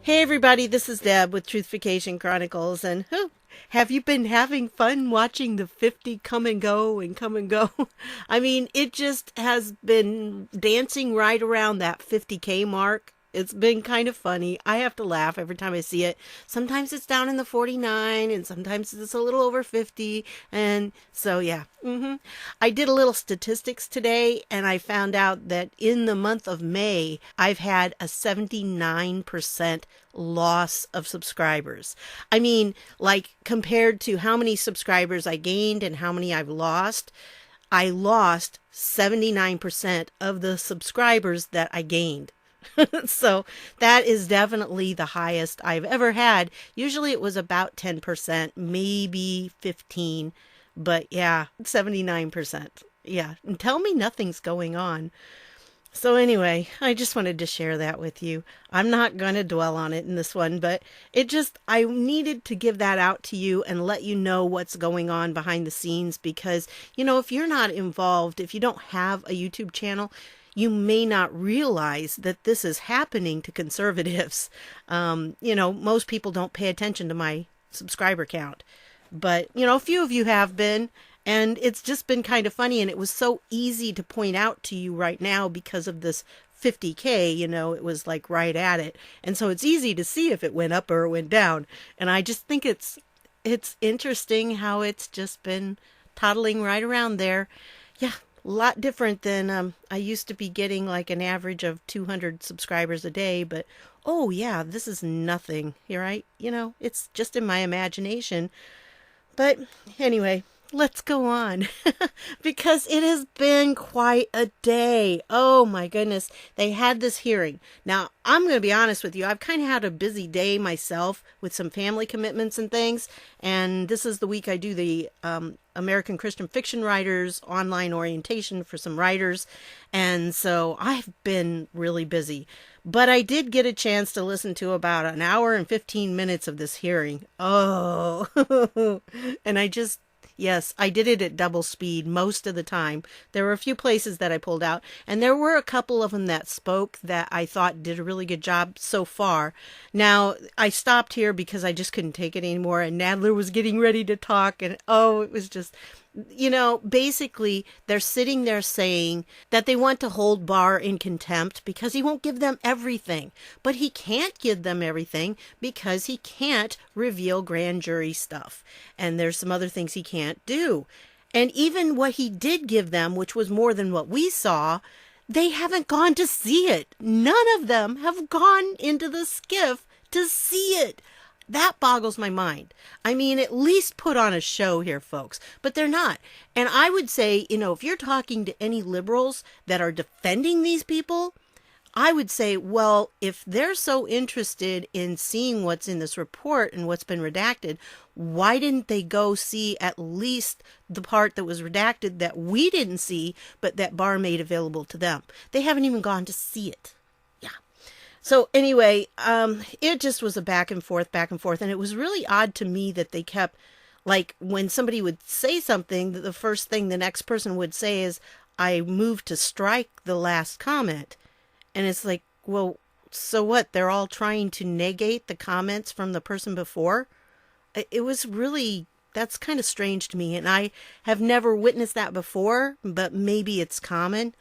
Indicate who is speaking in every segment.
Speaker 1: Hey everybody, this is Deb with Truthification Chronicles, and have you been having fun watching the 50 come and go and come and go? I mean, it just has been dancing right around that 50K mark. It's been kind of funny. I have to laugh every time I see it. Sometimes it's down in the 49 and sometimes it's a little over 50. And so, yeah. I did a little statistics today and I found out that in the month of May, I've had a 79% loss of subscribers. I mean, like compared to how many subscribers I gained and how many I've lost, I lost 79% of the subscribers that I gained. So that is definitely the highest I've ever had. Usually it was about 10%, maybe 15, but yeah, 79%. Yeah, and tell me nothing's going on. So anyway, I just wanted to share that with you. I'm not going to dwell on it in this one, but I needed to give that out to you and let you know what's going on behind the scenes because, if you're not involved, if you don't have a YouTube channel, you may not realize that this is happening to conservatives. Most people don't pay attention to my subscriber count, but, a few of you have been. And it's just been kind of funny. And it was so easy to point out to you right now because of this 50K, it was like right at it. And so it's easy to see if it went up or it went down. And I just think it's interesting how it's just been toddling right around there. Yeah, a lot different than I used to be getting like an average of 200 subscribers a day. But, oh yeah, this is nothing, right? It's just in my imagination. But anyway, let's go on because it has been quite a day. Oh my goodness. They had this hearing. Now, I'm going to be honest with you. I've kind of had a busy day myself with some family commitments and things. And this is the week I do the American Christian Fiction Writers online orientation for some writers. And so I've been really busy. But I did get a chance to listen to about an hour and 15 minutes of this hearing. Oh, and yes, I did it at double speed most of the time. There were a few places that I pulled out, and there were a couple of them that spoke that I thought did a really good job so far. Now, I stopped here because I just couldn't take it anymore, and Nadler was getting ready to talk, and it was just... basically, they're sitting there saying that they want to hold Barr in contempt because he won't give them everything. But he can't give them everything because he can't reveal grand jury stuff. And there's some other things he can't do. And even what he did give them, which was more than what we saw, they haven't gone to see it. None of them have gone into the skiff to see it. That boggles my mind. I mean, at least put on a show here, folks. But they're not. And I would say, if you're talking to any liberals that are defending these people, I would say, well, if they're so interested in seeing what's in this report and what's been redacted, why didn't they go see at least the part that was redacted that we didn't see, but that Barr made available to them? They haven't even gone to see it. So anyway, it just was a back and forth, and it was really odd to me that they kept, like, when somebody would say something, the first thing the next person would say is, I moved to strike the last comment. And it's like, well, so what? They're all trying to negate the comments from the person before? It was really, that's kind of strange to me, and I have never witnessed that before, but maybe it's common.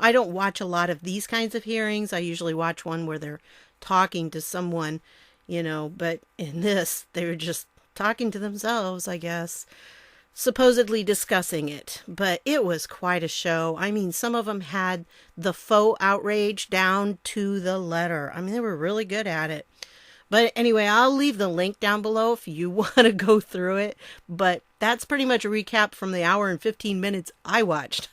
Speaker 1: I don't watch a lot of these kinds of hearings. I usually watch one where they're talking to someone, but in this, they were just talking to themselves, I guess, supposedly discussing it. But it was quite a show. I mean, some of them had the faux outrage down to the letter. I mean, they were really good at it. But anyway, I'll leave the link down below if you want to go through it. But that's pretty much a recap from the hour and 15 minutes I watched.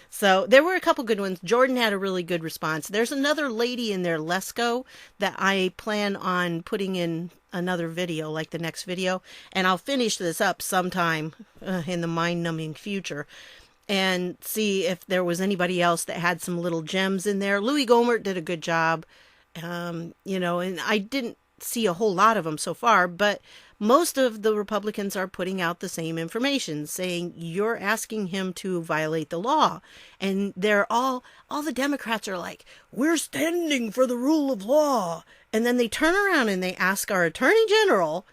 Speaker 1: So there were a couple good ones. Jordan had a really good response. There's another lady in there, Lesko, that I plan on putting in another video, like the next video. And I'll finish this up sometime in the mind-numbing future and see if there was anybody else that had some little gems in there. Louis Gohmert did a good job, and I didn't see a whole lot of them so far, but most of the Republicans are putting out the same information, saying you're asking him to violate the law. And they're all the Democrats are like, we're standing for the rule of law. And then they turn around and they ask our Attorney General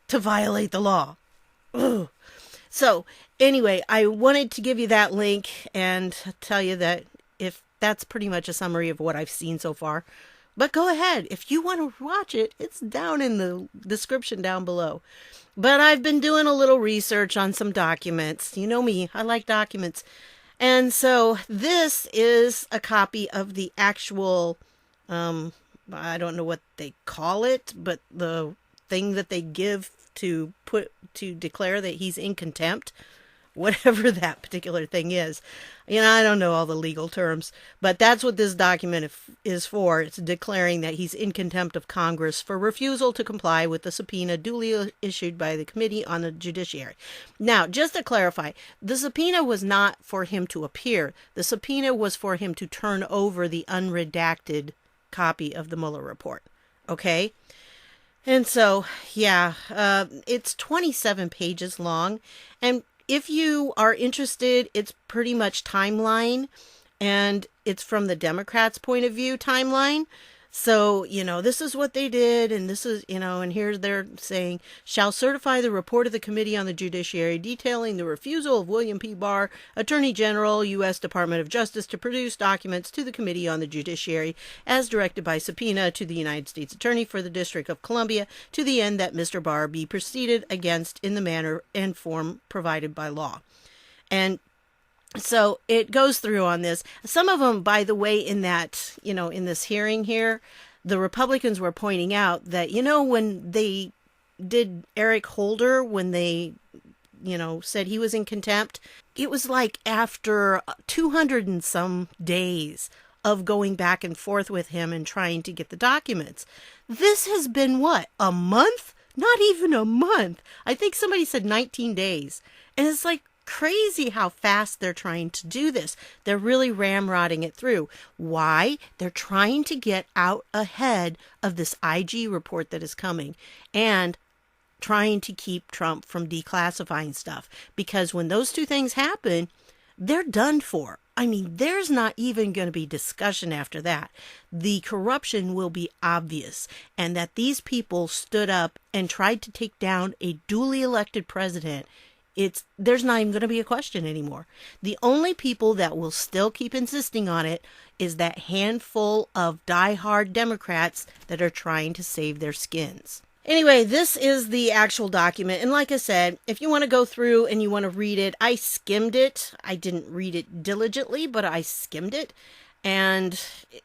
Speaker 1: to violate the law. Ugh. So anyway, I wanted to give you that link and tell you that if that's pretty much a summary of what I've seen so far. But go ahead. If you want to watch it, it's down in the description down below. But I've been doing a little research on some documents. You know me, I like documents. And so this is a copy of the actual, I don't know what they call it, but the thing that they give to declare that he's in contempt, whatever that particular thing is. You know, I don't know all the legal terms, but that's what this document is for. It's declaring that he's in contempt of Congress for refusal to comply with the subpoena duly issued by the Committee on the Judiciary. Now, just to clarify, the subpoena was not for him to appear. The subpoena was for him to turn over the unredacted copy of the Mueller report. Okay? And so, yeah, it's 27 pages long, and if you are interested, it's pretty much timeline, and it's from the Democrats' point of view timeline. So, you know, this is what they did, and this is, you know, and here they're saying, shall certify the report of the Committee on the Judiciary detailing the refusal of William P. Barr, Attorney General, U.S. Department of Justice, to produce documents to the Committee on the Judiciary as directed by subpoena to the United States Attorney for the District of Columbia to the end that Mr. Barr be proceeded against in the manner and form provided by law. And so it goes through on this. Some of them, by the way, in that, you know, in this hearing here, the Republicans were pointing out that, you know, when they did Eric Holder, when they, you know, said he was in contempt, it was like after 200 and some days of going back and forth with him and trying to get the documents. This has been what, a month? Not even a month. I think somebody said 19 days. And it's like, crazy how fast they're trying to do this. They're really ramrodding it through. Why? They're trying to get out ahead of this IG report that is coming and trying to keep Trump from declassifying stuff. Because when those two things happen, they're done for. I mean, there's not even going to be discussion after that. The corruption will be obvious, and that these people stood up and tried to take down a duly elected president. There's not even going to be a question anymore. The only people that will still keep insisting on it is that handful of diehard Democrats that are trying to save their skins. Anyway, this is the actual document. And like I said, if you want to go through and you want to read it, I skimmed it. I didn't read it diligently, but I skimmed it. And,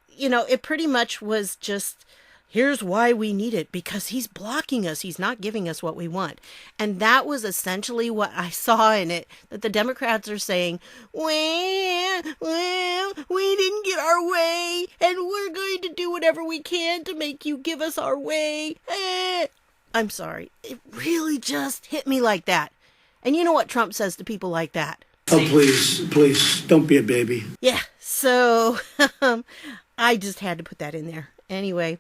Speaker 1: you know, it pretty much was just, here's why we need it, because he's blocking us. He's not giving us what we want. And that was essentially what I saw in it, that the Democrats are saying, well, we didn't get our way, and we're going to do whatever we can to make you give us our way. I'm sorry. It really just hit me like that. And you know what Trump says to people like that?
Speaker 2: Oh, please, don't be a baby.
Speaker 1: Yeah, so I just had to put that in there. Anyway,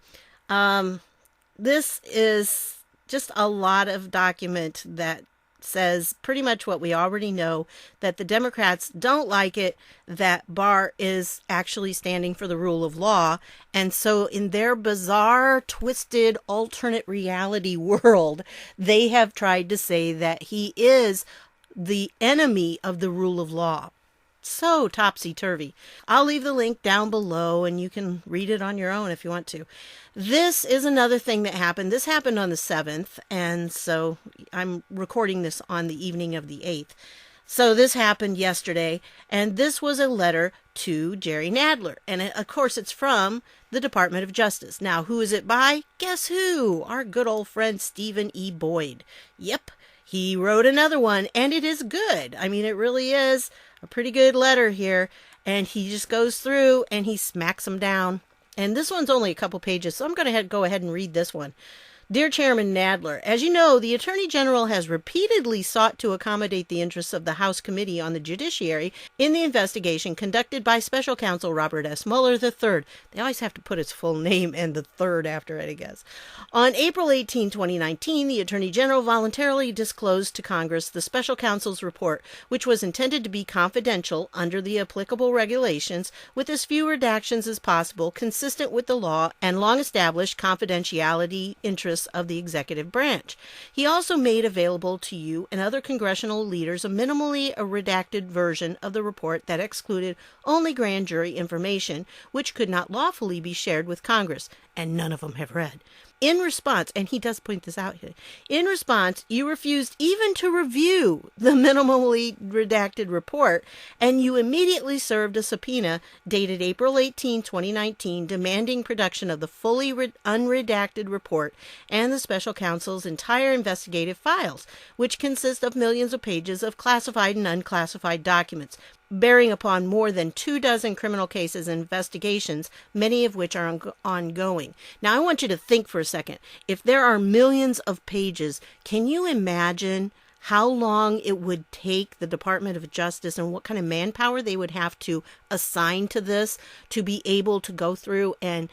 Speaker 1: this is just a lot of document that says pretty much what we already know, that the Democrats don't like it, that Barr is actually standing for the rule of law. And so in their bizarre, twisted, alternate reality world, they have tried to say that he is the enemy of the rule of law. So topsy-turvy. I'll leave the link down below and you can read it on your own if you want to. This is another thing that happened. This happened on the 7th, and so I'm recording this on the evening of the 8th. So this happened yesterday, and this was a letter to Jerry Nadler. And of course, it's from the Department of Justice. Now, who is it by? Guess who? Our good old friend Stephen E. Boyd. Yep, he wrote another one, and it is good. I mean, it really is a pretty good letter here. And he just goes through and he smacks them down. And this one's only a couple pages, so I'm going to go ahead and read this one. Dear Chairman Nadler, as you know, the Attorney General has repeatedly sought to accommodate the interests of the House Committee on the Judiciary in the investigation conducted by Special Counsel Robert S. Mueller III. They always have to put his full name and the third after it, I guess. On April 18, 2019, the Attorney General voluntarily disclosed to Congress the Special Counsel's report, which was intended to be confidential under the applicable regulations with as few redactions as possible, consistent with the law and long-established confidentiality interests of the executive branch. He also made available to you and other congressional leaders a minimally redacted version of the report that excluded only grand jury information, which could not lawfully be shared with Congress, and none of them have read. In response, and he does point this out here, in response, you refused even to review the minimally redacted report, and you immediately served a subpoena dated April 18, 2019, demanding production of the fully unredacted report and the special counsel's entire investigative files, which consist of millions of pages of classified and unclassified documents, bearing upon more than 24 criminal cases and investigations, many of which are ongoing. Now, I want you to think for a second. If there are millions of pages, can you imagine how long it would take the Department of Justice and what kind of manpower they would have to assign to this to be able to go through and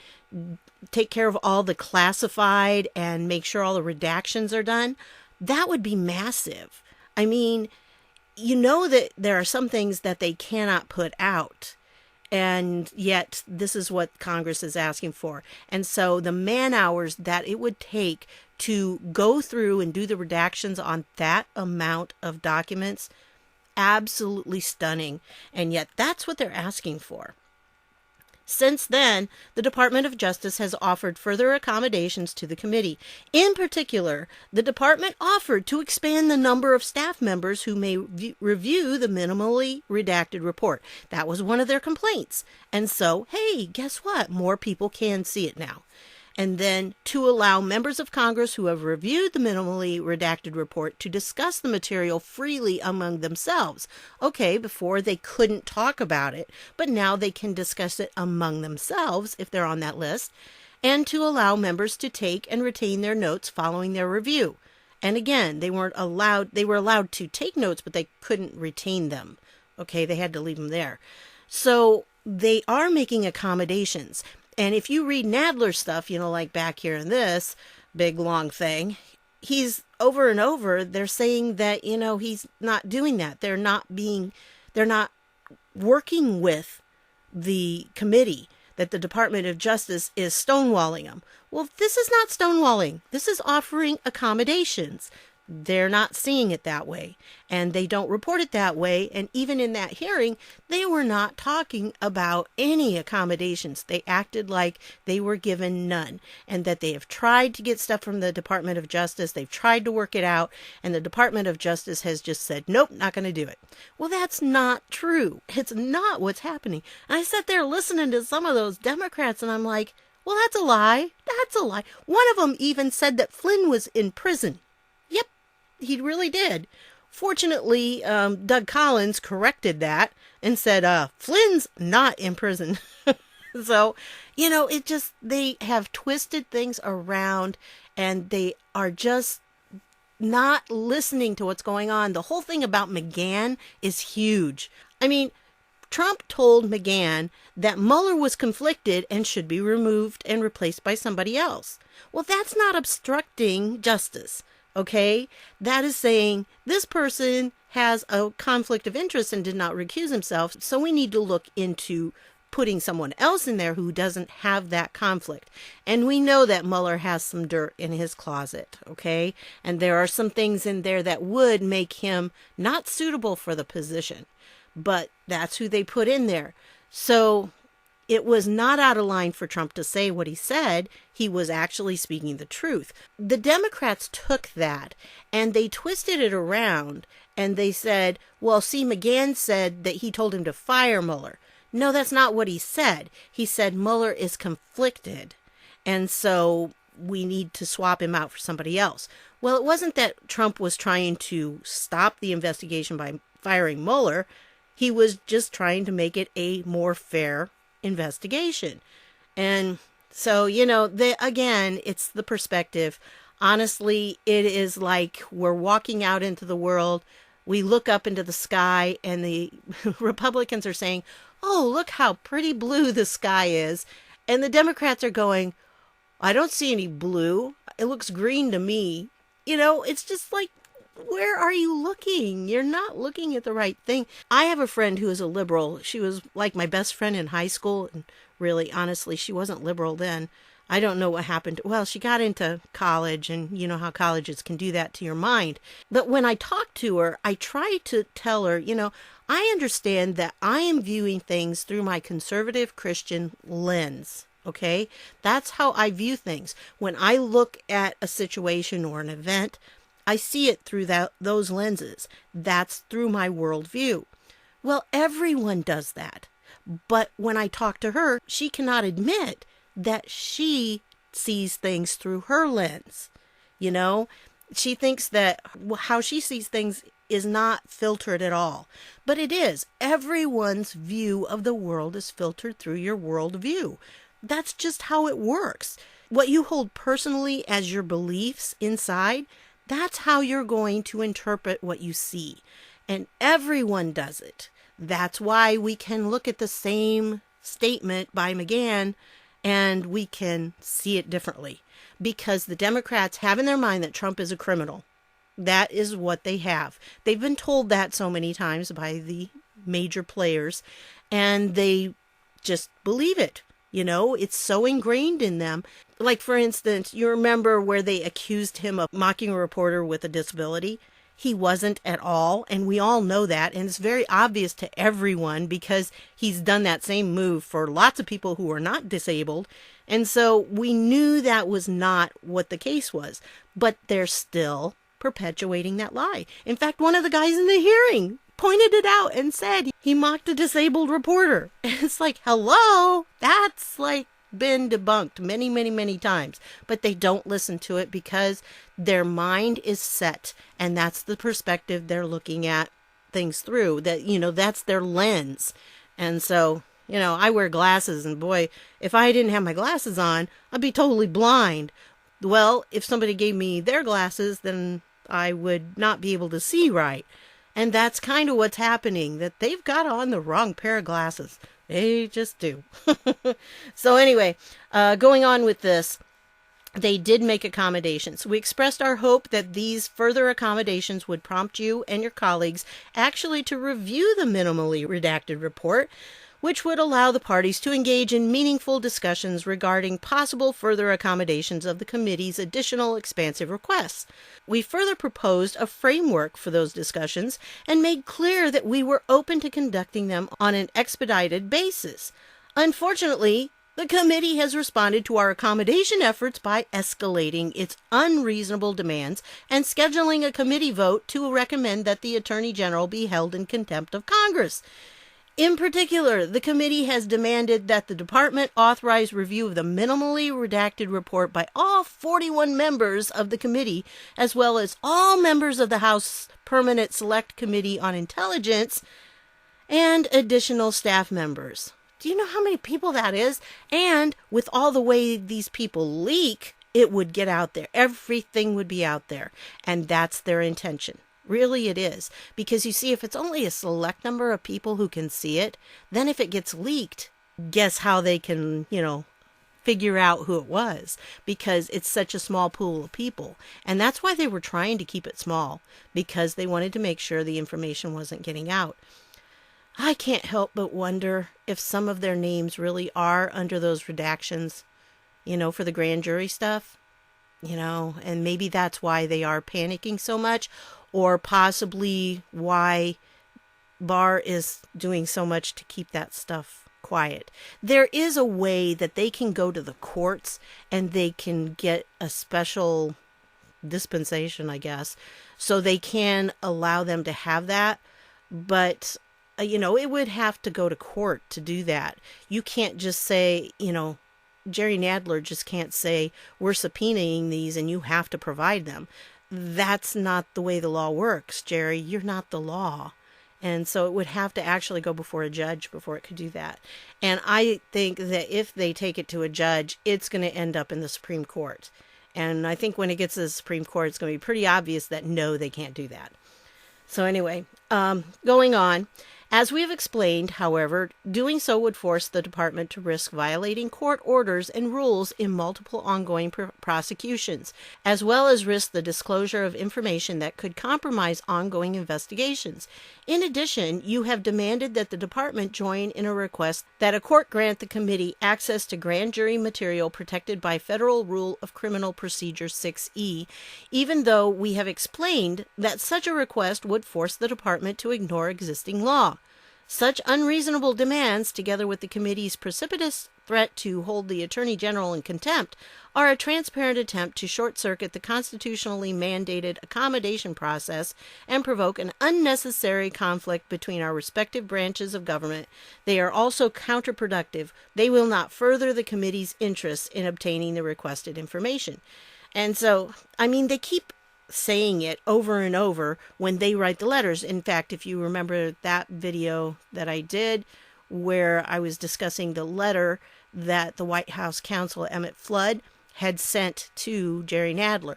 Speaker 1: take care of all the classified and make sure all the redactions are done? That would be massive. I mean, you know that there are some things that they cannot put out, and yet this is what Congress is asking for. And so the man hours that it would take to go through and do the redactions on that amount of documents, absolutely stunning. And yet that's what they're asking for. Since then, the Department of Justice has offered further accommodations to the committee. In particular, the department offered to expand the number of staff members who may review the minimally redacted report. That was one of their complaints. And so, hey, guess what? More people can see it now. And then to allow members of Congress who have reviewed the minimally redacted report to discuss the material freely among themselves. Okay, before they couldn't talk about it, but now they can discuss it among themselves if they're on that list, and to allow members to take and retain their notes following their review. And again, they were allowed to take notes, but they couldn't retain them. Okay, they had to leave them there. So they are making accommodations. And if you read Nadler's stuff, like back here in this big long thing, he's over and over, they're saying that, he's not doing that. They're not working with the committee, that the Department of Justice is stonewalling them. Well, this is not stonewalling. This is offering accommodations. They're not seeing it that way, and they don't report it that way. And even in that hearing, they were not talking about any accommodations. They acted like they were given none, and that they have tried to get stuff from the Department of Justice. They've tried to work it out, and the Department of Justice has just said, nope, not going to do it. Well, that's not true. It's not what's happening. And I sat there listening to some of those Democrats, and I'm like, well, that's a lie. That's a lie. One of them even said that Flynn was in prison. Yep. He really did. Fortunately, Doug Collins corrected that and said, Flynn's not in prison. So, they have twisted things around, and they are just not listening to what's going on. The whole thing about McGahn is huge. I mean, Trump told McGahn that Mueller was conflicted and should be removed and replaced by somebody else. Well, that's not obstructing justice. Okay, that is saying this person has a conflict of interest and did not recuse himself, so we need to look into putting someone else in there who doesn't have that conflict. And we know that Mueller has some dirt in his closet, okay? And there are some things in there that would make him not suitable for the position, but that's who they put in there. So it was not out of line for Trump to say what he said. He was actually speaking the truth. The Democrats took that and they twisted it around, and they said, well, see, McGahn said that he told him to fire Mueller. No, that's not what he said. He said Mueller is conflicted, and so we need to swap him out for somebody else. Well, it wasn't that Trump was trying to stop the investigation by firing Mueller. He was just trying to make it a more fair investigation. And so, again, it's the perspective. Honestly, it is like we're walking out into the world. We look up into the sky and the Republicans are saying, "Oh, look how pretty blue the sky is." And the Democrats are going, "I don't see any blue. It looks green to me." It's just like, where are you looking? You're not looking at the right thing. I have a friend who is a liberal. She was like my best friend in high school. And really, honestly, she wasn't liberal then. I don't know what happened. Well, she got into college, and you know how colleges can do that to your mind. But when I talked to her, I tried to tell her, I understand that I am viewing things through my conservative Christian lens. Okay? That's how I view things. When I look at a situation or an event, I see it through those lenses. That's through my worldview. Well, everyone does that. But when I talk to her, she cannot admit that she sees things through her lens. She thinks that how she sees things is not filtered at all. But it is. Everyone's view of the world is filtered through your worldview. That's just how it works. What you hold personally as your beliefs inside, that's how you're going to interpret what you see. And everyone does it. That's why we can look at the same statement by McGahn and we can see it differently. Because the Democrats have in their mind that Trump is a criminal. That is what they have. They've been told that so many times by the major players, and they just believe it. It's so ingrained in them. Like, for instance, you remember where they accused him of mocking a reporter with a disability? He wasn't at all, and we all know that, and it's very obvious to everyone because he's done that same move for lots of people who are not disabled, and so we knew that was not what the case was, but they're still perpetuating that lie. In fact, one of the guys in the hearing pointed it out and said he mocked a disabled reporter. It's like, hello, that's like been debunked many, many, many times, but they don't listen to it because their mind is set, and that's the perspective they're looking at things through. That's their lens. And so, I wear glasses, and boy, if I didn't have my glasses on, I'd be totally blind. Well, if somebody gave me their glasses, then I would not be able to see right. And that's kind of what's happening, that they've got on the wrong pair of glasses. They just do. So anyway, going on with this, they did make accommodations. We expressed our hope that these further accommodations would prompt you and your colleagues actually to review the minimally redacted report, which would allow the parties to engage in meaningful discussions regarding possible further accommodations of the committee's additional expansive requests. We further proposed a framework for those discussions and made clear that we were open to conducting them on an expedited basis. Unfortunately, the committee has responded to our accommodation efforts by escalating its unreasonable demands and scheduling a committee vote to recommend that the Attorney General be held in contempt of Congress. In particular, the committee has demanded that the department authorize review of the minimally redacted report by all 41 members of the committee, as well as all members of the House Permanent Select Committee on Intelligence and additional staff members. Do you know how many people that is? And with all the way these people leak, it would get out there. Everything would be out there. And that's their intention. Really, it is. Because you see, if it's only a select number of people who can see it, then if it gets leaked, guess how they can, figure out who it was. Because it's such a small pool of people. And that's why they were trying to keep it small. Because they wanted to make sure the information wasn't getting out. I can't help but wonder if some of their names really are under those redactions, for the grand jury stuff. And maybe that's why they are panicking so much. Or possibly why Barr is doing so much to keep that stuff quiet. There is a way that they can go to the courts and they can get a special dispensation, I guess, so they can allow them to have that. But, it would have to go to court to do that. You can't just say, Jerry Nadler just can't say, we're subpoenaing these and you have to provide them. That's not the way the law works, Jerry. You're not the law. And so it would have to actually go before a judge before it could do that. And I think that if they take it to a judge, it's going to end up in the Supreme Court. And I think when it gets to the Supreme Court, it's going to be pretty obvious that no, they can't do that. So anyway, going on. As we have explained, however, doing so would force the department to risk violating court orders and rules in multiple ongoing prosecutions, as well as risk the disclosure of information that could compromise ongoing investigations. In addition, you have demanded that the department join in a request that a court grant the committee access to grand jury material protected by Federal Rule of Criminal Procedure 6E, even though we have explained that such a request would force the department to ignore existing law. Such unreasonable demands, together with the committee's precipitous threat to hold the Attorney General in contempt, are a transparent attempt to short-circuit the constitutionally mandated accommodation process and provoke an unnecessary conflict between our respective branches of government. They are also counterproductive. They will not further the committee's interests in obtaining the requested information. And so, I mean, they keep saying it over and over when they write the letters. In fact, if you remember that video that I did where I was discussing the letter that the White House counsel Emmett Flood had sent to Jerry Nadler.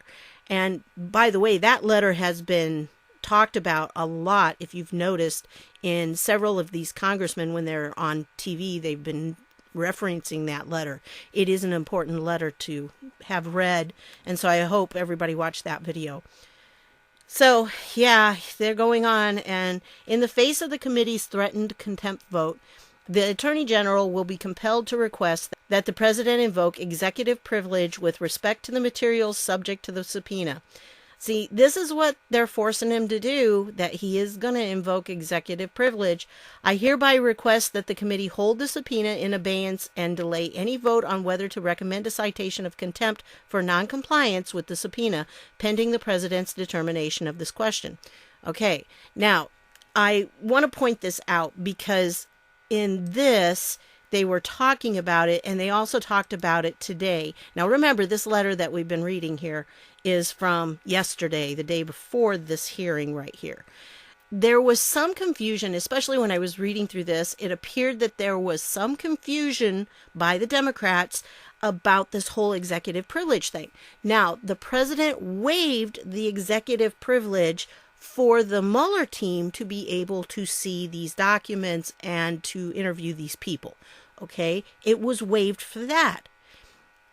Speaker 1: And by the way, that letter has been talked about a lot. If you've noticed, in several of these congressmen, when they're on TV, they've been referencing that letter. It is an important letter to have read, and so I hope everybody watched that video. So, yeah, they're going on, and in the face of the committee's threatened contempt vote, the Attorney General will be compelled to request that the President invoke executive privilege with respect to the materials subject to the subpoena. See, this is what they're forcing him to do, that he is going to invoke executive privilege. I hereby request that the committee hold the subpoena in abeyance and delay any vote on whether to recommend a citation of contempt for noncompliance with the subpoena, pending the President's determination of this question. Okay, now, I want to point this out because in this, they were talking about it, and they also talked about it today. Now, remember, this letter that we've been reading here is from yesterday, the day before this hearing right here. There was some confusion, especially when I was reading through this. It appeared that there was some confusion by the Democrats about this whole executive privilege thing. Now, the president waived the executive privilege for the Mueller team to be able to see these documents and to interview these people. Okay, it was waived for that.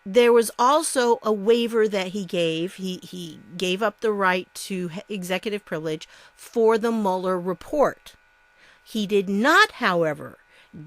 Speaker 1: There was also a waiver that he gave. He gave up the right to executive privilege for the Mueller report. He did not, however,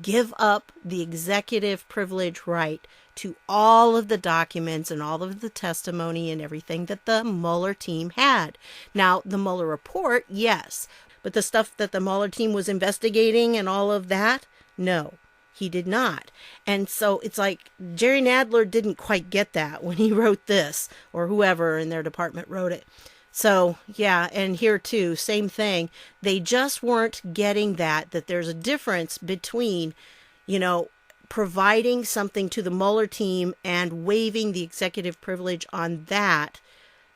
Speaker 1: give up the executive privilege right to all of the documents and all of the testimony and everything that the Mueller team had. Now, the Mueller report, yes, but the stuff that the Mueller team was investigating and all of that, no. He did not. And so it's like Jerry Nadler didn't quite get that when he wrote this, or whoever in their department wrote it. So, yeah, and here too, same thing. They just weren't getting that there's a difference between, providing something to the Mueller team and waiving the executive privilege on that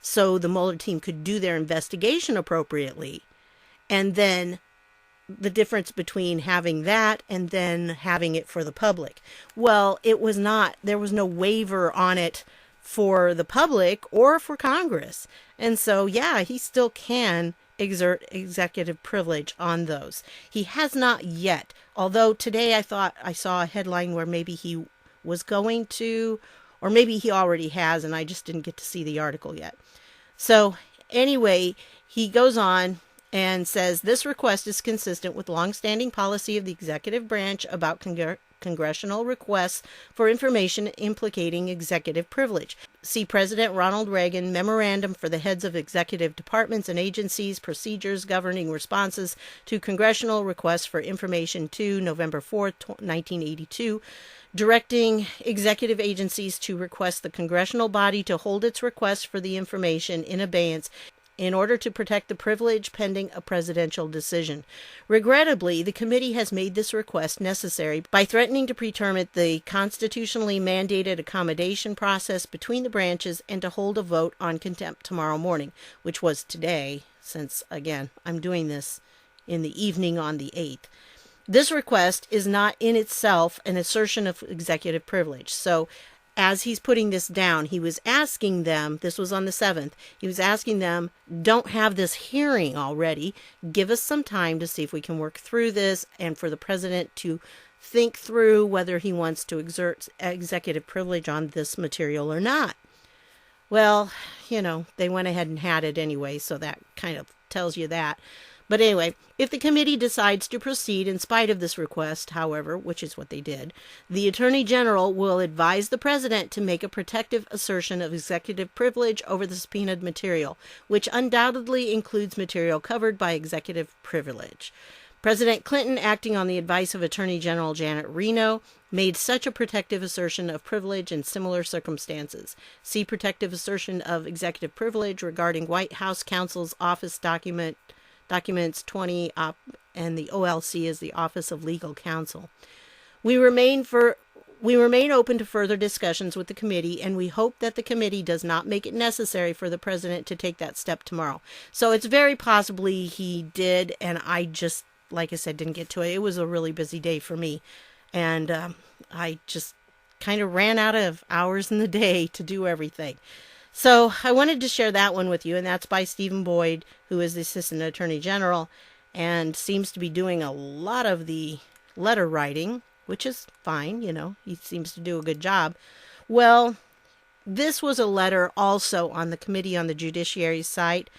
Speaker 1: so the Mueller team could do their investigation appropriately. And then the difference between having that and then having it for the public. Well, it was not, there was no waiver on it for the public or for Congress. And so, yeah, he still can exert executive privilege on those. He has not yet, although today I thought I saw a headline where maybe he was going to, or maybe he already has, and I just didn't get to see the article yet. So anyway, he goes on and says this request is consistent with longstanding policy of the executive branch about congressional requests for information implicating executive privilege. See President Ronald Reagan Memorandum for the Heads of Executive Departments and Agencies, Procedures Governing Responses to Congressional Requests for Information to November 4, 1982, directing executive agencies to request the congressional body to hold its request for the information in abeyance in order to protect the privilege pending a presidential decision. Regrettably, the committee has made this request necessary by threatening to pretermine the constitutionally mandated accommodation process between the branches and to hold a vote on contempt tomorrow morning, which was today, since, again, I'm doing this in the evening on the 8th. This request is not in itself an assertion of executive privilege. So as he's putting this down, he was asking them, this was on the 7th, he was asking them, don't have this hearing already. Give us some time to see if we can work through this, and for the president to think through whether he wants to exert executive privilege on this material or not. Well, they went ahead and had it anyway, so that kind of tells you that. But anyway, if the committee decides to proceed in spite of this request, however, which is what they did, the Attorney General will advise the President to make a protective assertion of executive privilege over the subpoenaed material, which undoubtedly includes material covered by executive privilege. President Clinton, acting on the advice of Attorney General Janet Reno, made such a protective assertion of privilege in similar circumstances. See protective assertion of executive privilege regarding White House counsel's office documents 20 and the OLC is the Office of Legal Counsel. We remain open to further discussions with the committee, and we hope that the committee does not make it necessary for the president to take that step tomorrow. So it's very possibly he did, and I just, like I said, didn't get to it. It was a really busy day for me, and I just kind of ran out of hours in the day to do everything. So I wanted to share that one with you, and that's by Stephen Boyd, who is the Assistant Attorney General and seems to be doing a lot of the letter writing, which is fine, he seems to do a good job. Well, this was a letter also on the Committee on the Judiciary site,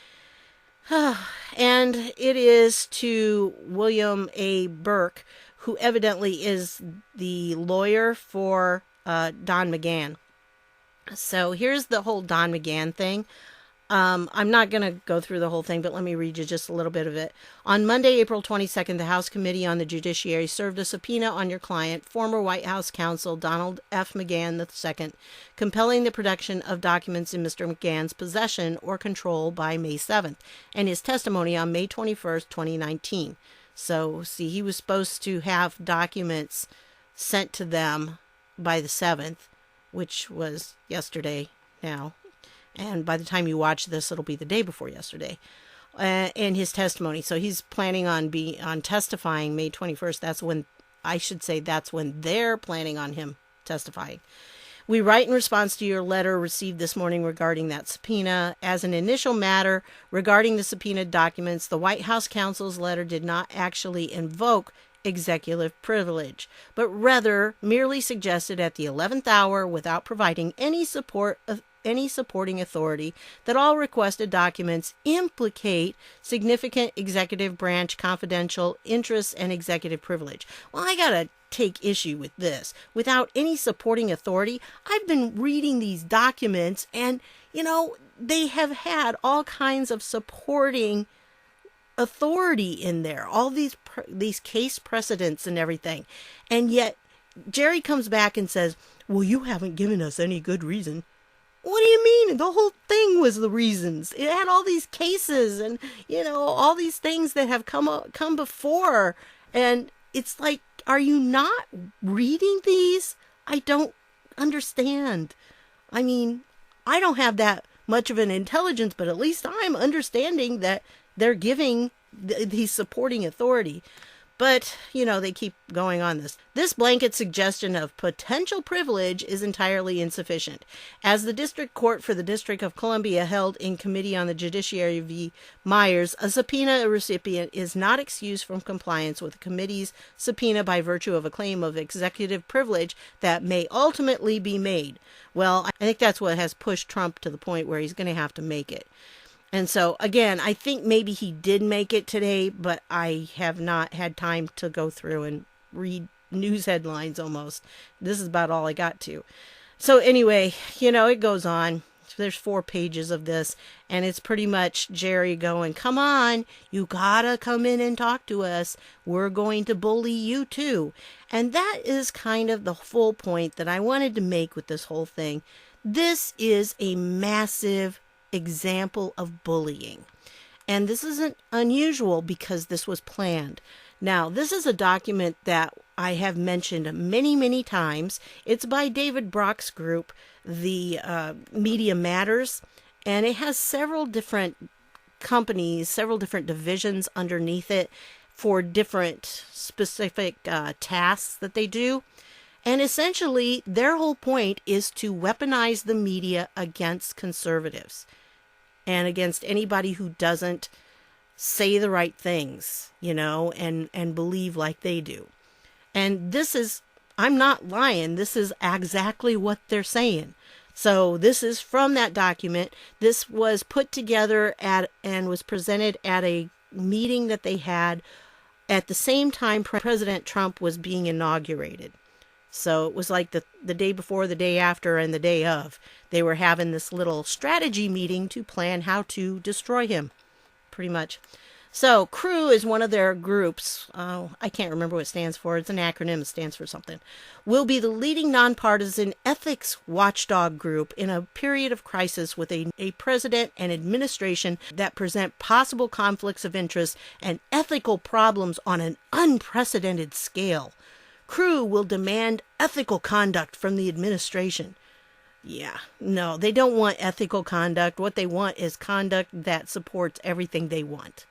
Speaker 1: and it is to William A. Burke, who evidently is the lawyer for Don McGahn. So here's the whole Don McGahn thing. I'm not going to go through the whole thing, but let me read you just a little bit of it. On Monday, April 22nd, the House Committee on the Judiciary served a subpoena on your client, former White House counsel Donald F. McGahn II, compelling the production of documents in Mr. McGahn's possession or control by May 7th, and his testimony on May 21st, 2019. So, see, he was supposed to have documents sent to them by the 7th, which was yesterday now. And by the time you watch this, it'll be the day before yesterday. And his testimony. So he's planning on testifying May 21st. That's when they're planning on him testifying. We write in response to your letter received this morning regarding that subpoena. As an initial matter regarding the subpoenaed documents, the White House counsel's letter did not actually invoke executive privilege, but rather merely suggested at the 11th hour, without providing any supporting authority, that all requested documents implicate significant executive branch confidential interests and executive privilege. Well, I gotta take issue with this. Without any supporting authority, I've been reading these documents, and they have had all kinds of supporting authority in there, all these case precedents and everything, and yet Jerry comes back and says, well, you haven't given us any good reason. What do you mean? The whole thing was the reasons. It had all these cases and all these things that have come before, and it's like, are you not reading these? I don't understand. I mean, I don't have that much of an intelligence, but at least I'm understanding that they're giving the supporting authority. But, they keep going on this. This blanket suggestion of potential privilege is entirely insufficient. As the District Court for the District of Columbia held in Committee on the Judiciary v. Myers, a subpoena recipient is not excused from compliance with the committee's subpoena by virtue of a claim of executive privilege that may ultimately be made. Well, I think that's what has pushed Trump to the point where he's going to have to make it. And so, again, I think maybe he did make it today, but I have not had time to go through and read news headlines almost. This is about all I got to. So anyway, it goes on. There's 4 pages of this, and it's pretty much Jerry going, come on, you gotta come in and talk to us. We're going to bully you too. And that is kind of the full point that I wanted to make with this whole thing. This is a massive example of bullying. And this isn't unusual because this was planned. Now, this is a document that I have mentioned many, many times. It's by David Brock's group, the Media Matters, and it has several different companies, several different divisions underneath it for different specific tasks that they do. And essentially, their whole point is to weaponize the media against conservatives and against anybody who doesn't say the right things, and believe like they do. And this is, I'm not lying, this is exactly what they're saying. So this is from that document. This was put together and was presented at a meeting that they had at the same time President Trump was being inaugurated. So it was like the day before, the day after, and the day of. They were having this little strategy meeting to plan how to destroy him, pretty much. So CREW is one of their groups. I can't remember what it stands for. It's an acronym. It stands for something. Will be the leading nonpartisan ethics watchdog group in a period of crisis with a president and administration that present possible conflicts of interest and ethical problems on an unprecedented scale. CREW will demand ethical conduct from the administration. Yeah, no, they don't want ethical conduct. What they want is conduct that supports everything they want.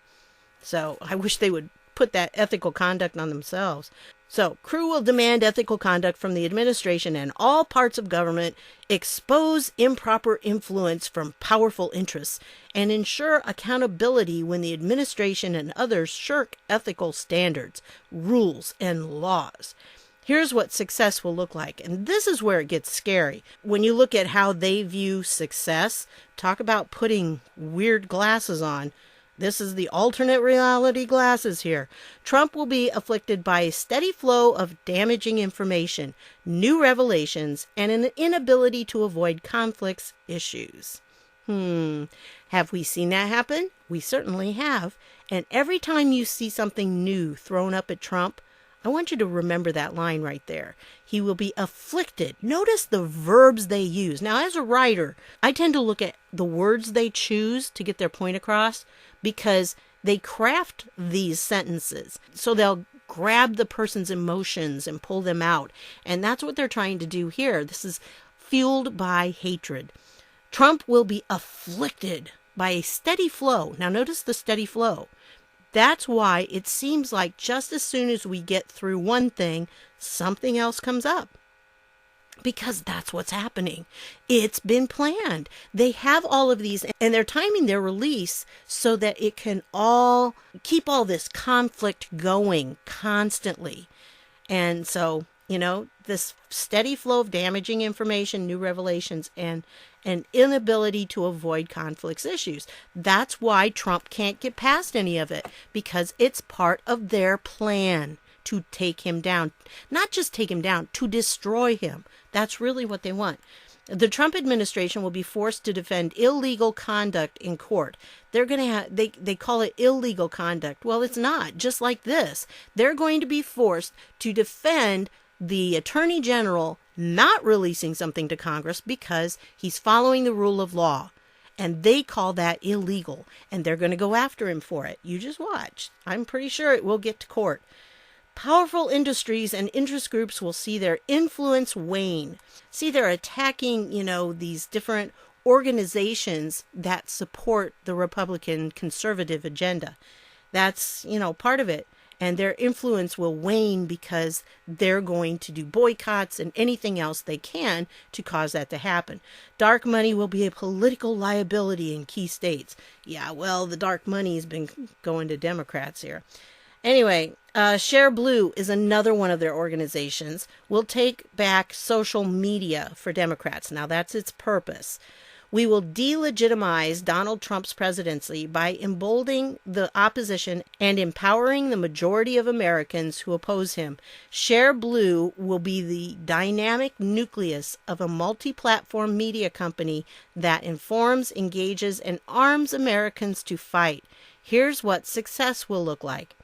Speaker 1: So I wish they would put that ethical conduct on themselves. So CREW will demand ethical conduct from the administration and all parts of government, expose improper influence from powerful interests, and ensure accountability when the administration and others shirk ethical standards, rules, and laws. Here's what success will look like. And this is where it gets scary. When you look at how they view success, talk about putting weird glasses on. This is the alternate reality glasses here. Trump will be afflicted by a steady flow of damaging information, new revelations, and an inability to avoid conflicts issues. Have we seen that happen? We certainly have. And every time you see something new thrown up at Trump, I want you to remember that line right there. He will be afflicted. Notice the verbs they use. Now, as a writer, I tend to look at the words they choose to get their point across because they craft these sentences. So they'll grab the person's emotions and pull them out. And that's what they're trying to do here. This is fueled by hatred. Trump will be afflicted by a steady flow. Now, notice the steady flow. That's why it seems like just as soon as we get through one thing, something else comes up. Because that's what's happening. It's been planned. They have all of these, and they're timing their release so that it can all keep all this conflict going constantly. And so, this steady flow of damaging information, new revelations, and an inability to avoid conflicts issues. That's why Trump can't get past any of it, because it's part of their plan to take him down. Not just take him down, to destroy him. That's really what they want. The Trump administration will be forced to defend illegal conduct in court. They're going to have, they call it illegal conduct. Well, it's not. Just like this. They're going to be forced to defend the Attorney General not releasing something to Congress because he's following the rule of law. And they call that illegal. And they're going to go after him for it. You just watch. I'm pretty sure it will get to court. Powerful industries and interest groups will see their influence wane. See, they're attacking, these different organizations that support the Republican conservative agenda. That's, part of it. And their influence will wane because they're going to do boycotts and anything else they can to cause that to happen. Dark money will be a political liability in key states. Yeah, well, the dark money has been going to Democrats here. Anyway, Share Blue is another one of their organizations. Will take back social media for Democrats. Now, that's its purpose. We will delegitimize Donald Trump's presidency by emboldening the opposition and empowering the majority of Americans who oppose him. Share Blue will be the dynamic nucleus of a multi-platform media company that informs, engages, and arms Americans to fight. Here's what success will look like.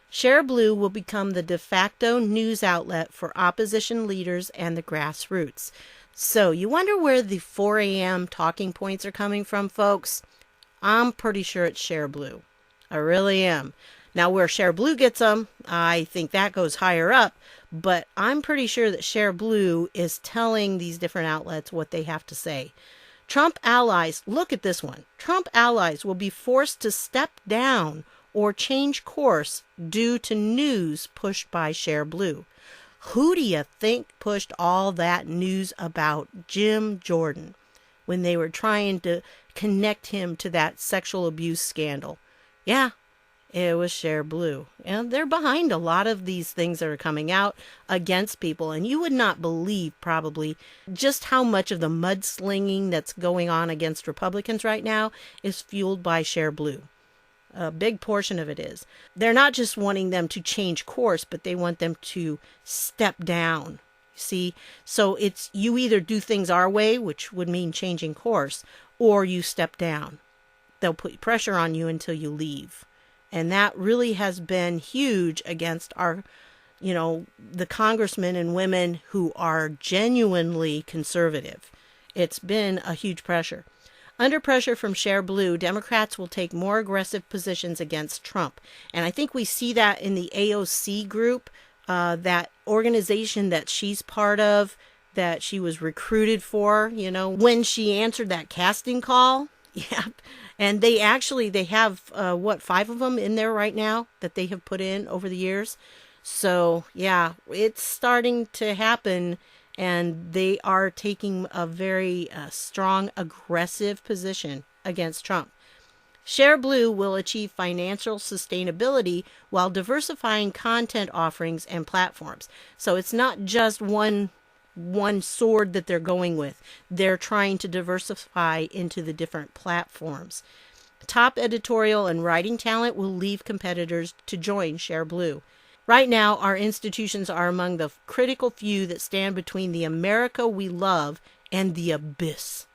Speaker 1: Share Blue will become the de facto news outlet for opposition leaders and the grassroots. So, you wonder where the 4 a.m. talking points are coming from, folks? I'm pretty sure it's Share Blue. I really am. Now, where Share Blue gets them, I think that goes higher up. But I'm pretty sure that Share Blue is telling these different outlets what they have to say. Trump allies, look at this one. Trump allies will be forced to step down or change course due to news pushed by Share Blue. Who do you think pushed all that news about Jim Jordan when they were trying to connect him to that sexual abuse scandal? Yeah, it was Cher Blue. And they're behind a lot of these things that are coming out against people. And you would not believe probably just how much of the mudslinging that's going on against Republicans right now is fueled by Cher Blue. A big portion of it is. They're not just wanting them to change course, but they want them to step down. See? So it's you either do things our way, which would mean changing course, or you step down. They'll put pressure on you until you leave. And that really has been huge against our, the congressmen and women who are genuinely conservative. It's been a huge pressure. Under pressure from Cher Blue, Democrats will take more aggressive positions against Trump. And I think we see that in the AOC group, that organization that she's part of, that she was recruited for, when she answered that casting call. Yeah. And they have, 5 of them in there right now that they have put in over the years. So, yeah, it's starting to happen. And they are taking a very strong, aggressive position against Trump. Cher Blue will achieve financial sustainability while diversifying content offerings and platforms. So it's not just one sword that they're going with. They're trying to diversify into the different platforms. Top editorial and writing talent will leave competitors to join Cher Blue. Right now, our institutions are among the critical few that stand between the America we love and the abyss.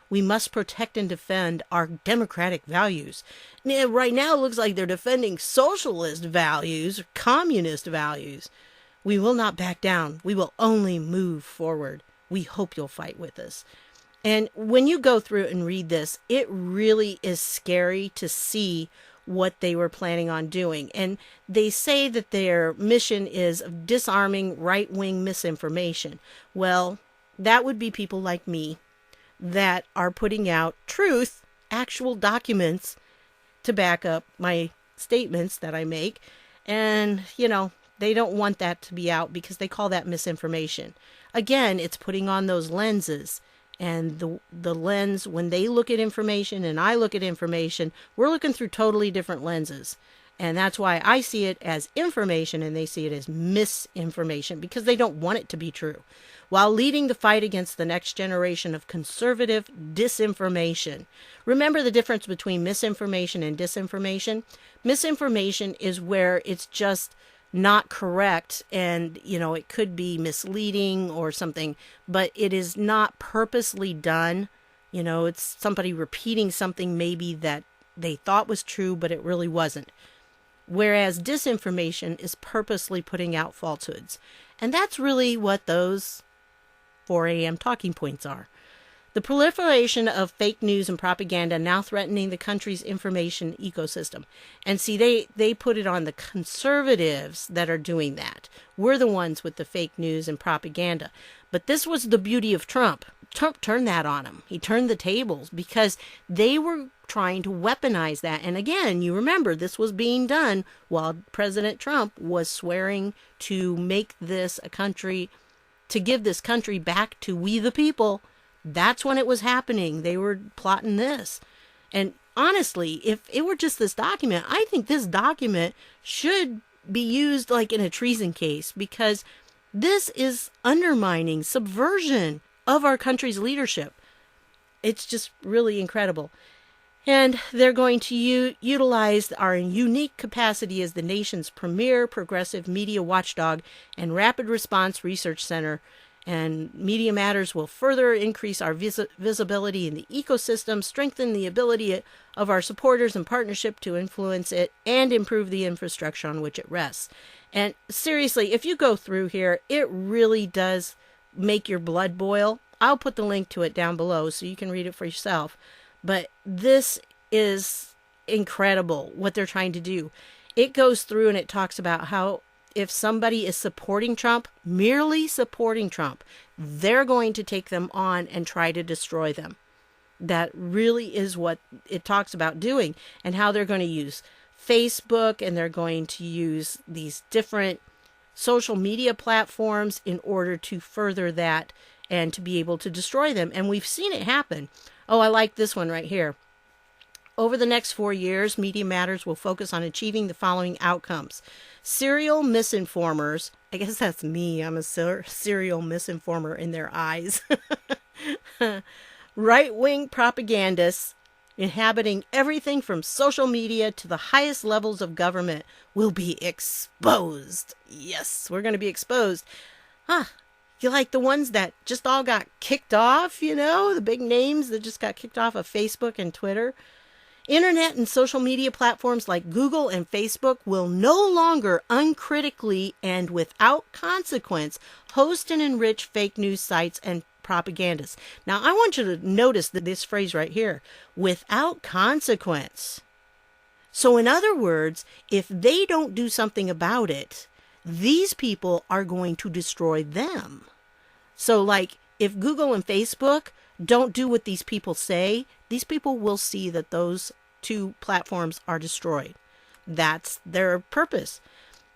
Speaker 1: We must protect and defend our democratic values. Now, right now, it looks like they're defending socialist values, communist values. We will not back down. We will only move forward. We hope you'll fight with us. And when you go through and read this, it really is scary to see what they were planning on doing. And they say that their mission is disarming right-wing misinformation. Well, that would be people like me that are putting out truth, actual documents to back up my statements that I make. And, they don't want that to be out because they call that misinformation. Again, it's putting on those lenses. And the lens, when they look at information and I look at information, we're looking through totally different lenses. And that's why I see it as information and they see it as misinformation because they don't want it to be true. While leading the fight against the next generation of conservative disinformation. Remember the difference between misinformation and disinformation? Misinformation is where it's just not correct and it could be misleading or something, but it is not purposely done. It's somebody repeating something maybe that they thought was true but it really wasn't, whereas disinformation is purposely putting out falsehoods. And that's really what those 4 a.m. talking points are. The proliferation of fake news and propaganda now threatening the country's information ecosystem. And see, they put it on the conservatives that are doing that. We're the ones with the fake news and propaganda. But this was the beauty of Trump. Trump turned that on him. He turned the tables because they were trying to weaponize that. And again, you remember this was being done while President Trump was swearing to make this a country, to give this country back to we the people. That's when it was happening. They were plotting this. And honestly, if it were just this document, I think this document should be used like in a treason case because this is undermining, subversion of our country's leadership. It's just really incredible. And they're going to utilize our unique capacity as the nation's premier progressive media watchdog and rapid response research center. And Media Matters will further increase our visibility in the ecosystem, strengthen the ability of our supporters and partnership to influence it, and improve the infrastructure on which it rests. And seriously, if you go through here, it really does make your blood boil. I'll put the link to it down below so you can read it for yourself. But this is incredible what they're trying to do. It goes through and it talks about how if somebody is supporting Trump, merely supporting Trump, they're going to take them on and try to destroy them. That really is what it talks about doing, and how they're going to use Facebook and they're going to use these different social media platforms in order to further that and to be able to destroy them. And we've seen it happen. Oh, I like this one right here. Over the next 4 years, Media Matters will focus on achieving the following outcomes. Serial misinformers, I guess that's me, I'm a serial misinformer in their eyes. Right-wing propagandists inhabiting everything from social media to the highest levels of government will be exposed. Yes, we're going to be exposed. You like the ones that just all got kicked off, the big names that just got kicked off of Facebook and Twitter? Internet and social media platforms like Google and Facebook will no longer uncritically and without consequence host and enrich fake news sites and propagandists. Now, I want you to notice this phrase right here, without consequence. So in other words, if they don't do something about it, these people are going to destroy them. So like if Google and Facebook don't do what these people say, these people will see that those two platforms are destroyed. That's their purpose.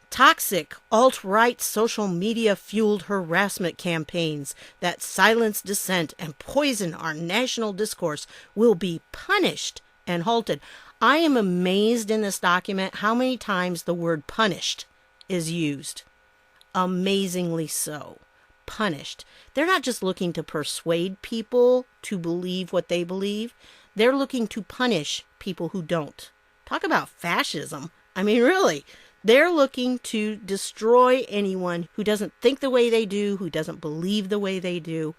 Speaker 1: Toxic alt-right social media fueled harassment campaigns that silence dissent and poison our national discourse will be punished and halted. I am amazed in this document how many times the word punished is used. Amazingly so. Punished. They're not just looking to persuade people to believe what they believe. They're looking to punish people who don't. Talk about fascism. I mean, really. They're looking to destroy anyone who doesn't think the way they do, who doesn't believe the way they do.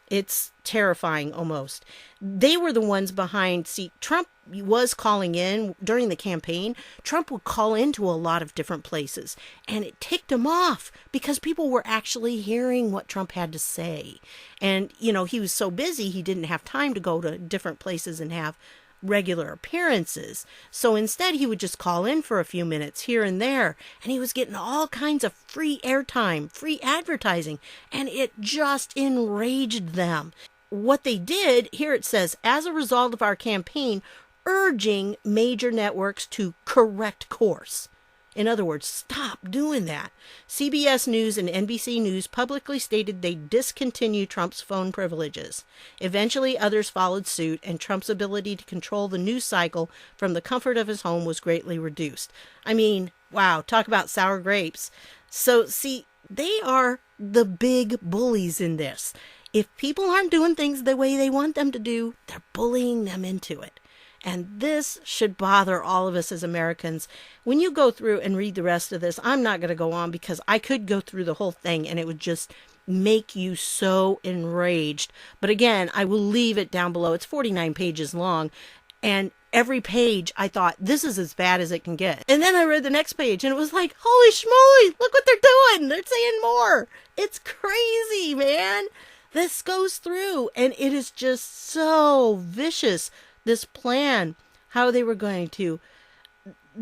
Speaker 1: It's terrifying almost. They were the ones behind. See, Trump was calling in during the campaign. Trump would call into a lot of different places, and it ticked him off because people were actually hearing what Trump had to say. And, he was so busy, he didn't have time to go to different places and have regular appearances. So instead, he would just call in for a few minutes here and there, and he was getting all kinds of free airtime, free advertising, and it just enraged them. What they did, here it says, as a result of our campaign, urging major networks to correct course. In other words, stop doing that. CBS News and NBC News publicly stated they discontinued Trump's phone privileges. Eventually, others followed suit, and Trump's ability to control the news cycle from the comfort of his home was greatly reduced. I mean, wow, talk about sour grapes. So, see, they are the big bullies in this. If people aren't doing things the way they want them to do, they're bullying them into it. And this should bother all of us as Americans. When you go through and read the rest of this, I'm not going to go on because I could go through the whole thing and it would just make you so enraged. But again, I will leave it down below. It's 49 pages long. And every page I thought, this is as bad as it can get. And then I read the next page and it was like, holy schmoly, look what they're doing. They're saying more. It's crazy, man. This goes through and it is just so vicious. This plan, how they were going to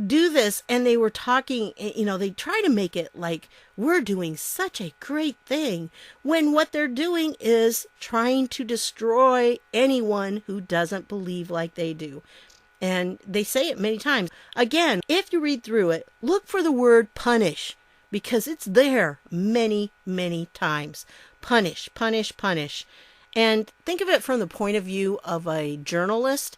Speaker 1: do this, and they were talking, they try to make it like we're doing such a great thing, when what they're doing is trying to destroy anyone who doesn't believe like they do. And they say it many times. Again, if you read through it, look for the word punish, because it's there many, many times. Punish, punish, punish. And think of it from the point of view of a journalist.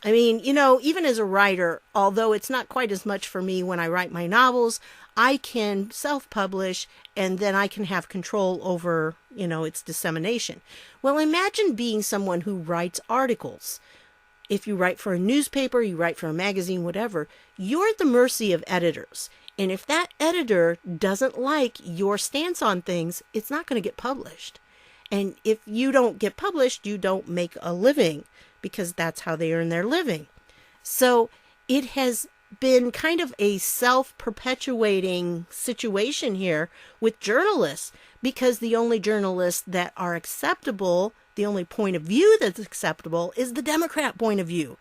Speaker 1: I mean, even as a writer, although it's not quite as much for me when I write my novels, I can self-publish and then I can have control over, its dissemination. Well, imagine being someone who writes articles. If you write for a newspaper, you write for a magazine, whatever, you're at the mercy of editors. And if that editor doesn't like your stance on things, it's not going to get published. And if you don't get published, you don't make a living because that's how they earn their living. So it has been kind of a self-perpetuating situation here with journalists because the only journalists that are acceptable, the only point of view that's acceptable is the Democrat point of view.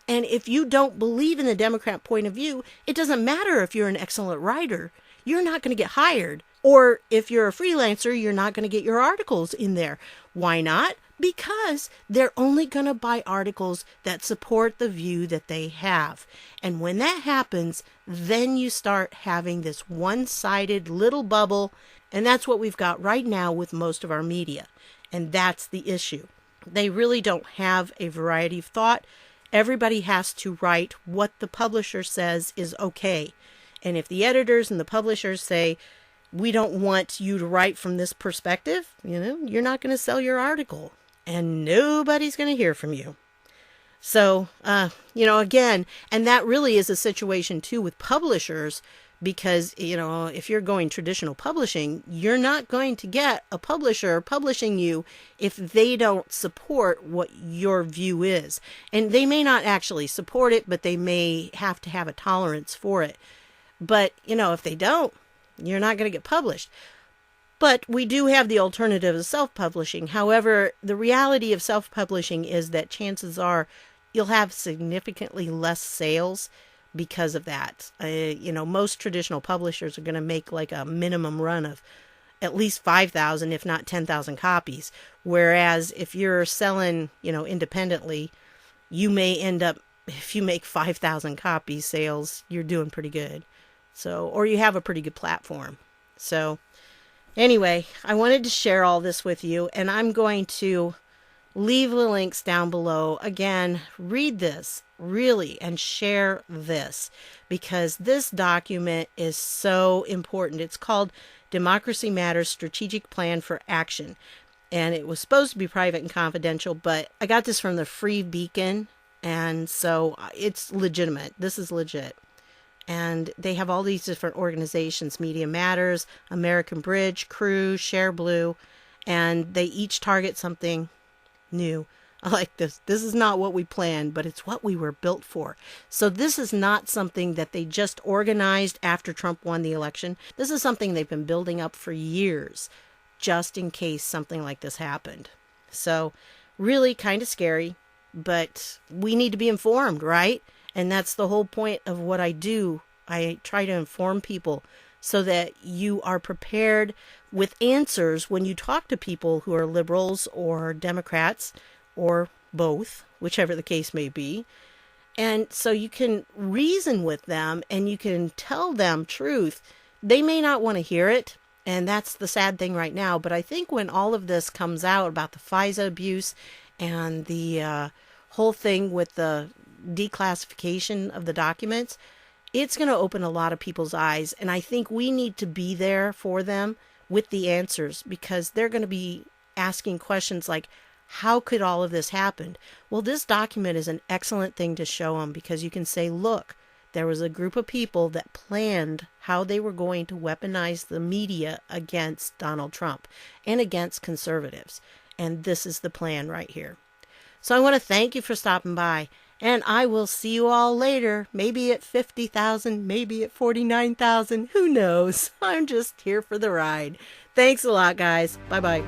Speaker 1: And if you don't believe in the Democrat point of view, it doesn't matter if you're an excellent writer. You're not going to get hired. Or if you're a freelancer, you're not going to get your articles in there. Why not? Because they're only going to buy articles that support the view that they have. And when that happens, then you start having this one-sided little bubble, and that's what we've got right now with most of our media. And that's the issue. They really don't have a variety of thought. Everybody has to write what the publisher says is okay. And if the editors and the publishers say, we don't want you to write from this perspective, you're not going to sell your article. And nobody's going to hear from you. So, again, and that really is a situation too with publishers, because, if you're going traditional publishing, you're not going to get a publisher publishing you if they don't support what your view is. And they may not actually support it, but they may have to have a tolerance for it. But, if they don't, you're not going to get published. But we do have the alternative of self-publishing. However, the reality of self-publishing is that chances are you'll have significantly less sales because of that. Most traditional publishers are going to make like a minimum run of at least 5,000, if not 10,000 copies. Whereas if you're selling, independently, you may end up, if you make 5,000 copies sales, you're doing pretty good. So, or you have a pretty good platform. So, anyway, I wanted to share all this with you, and I'm going to leave the links down below. Again, read this, really, and share this, because this document is so important. It's called Democracy Matters Strategic Plan for Action, and it was supposed to be private and confidential, but I got this from the Free Beacon, and so it's legitimate. This is legit. And they have all these different organizations, Media Matters, American Bridge, Crew, Share Blue, and they each target something new. I like this. This is not what we planned, but it's what we were built for. So this is not something that they just organized after Trump won the election. This is something they've been building up for years, just in case something like this happened. So really kind of scary, but we need to be informed, right? And that's the whole point of what I do. I try to inform people so that you are prepared with answers when you talk to people who are liberals or Democrats or both, whichever the case may be. And so you can reason with them and you can tell them truth. They may not want to hear it. And that's the sad thing right now. But I think when all of this comes out about the FISA abuse and the whole thing with the declassification of the documents, it's going to open a lot of people's eyes. And I think we need to be there for them with the answers, because they're going to be asking questions like, how could all of this happen? Well, this document is an excellent thing to show them, because you can say, look, there was a group of people that planned how they were going to weaponize the media against Donald Trump and against conservatives. And this is the plan right here. So I want to thank you for stopping by. And I will see you all later, maybe at 50,000, maybe at 49,000. Who knows? I'm just here for the ride. Thanks a lot, guys. Bye-bye.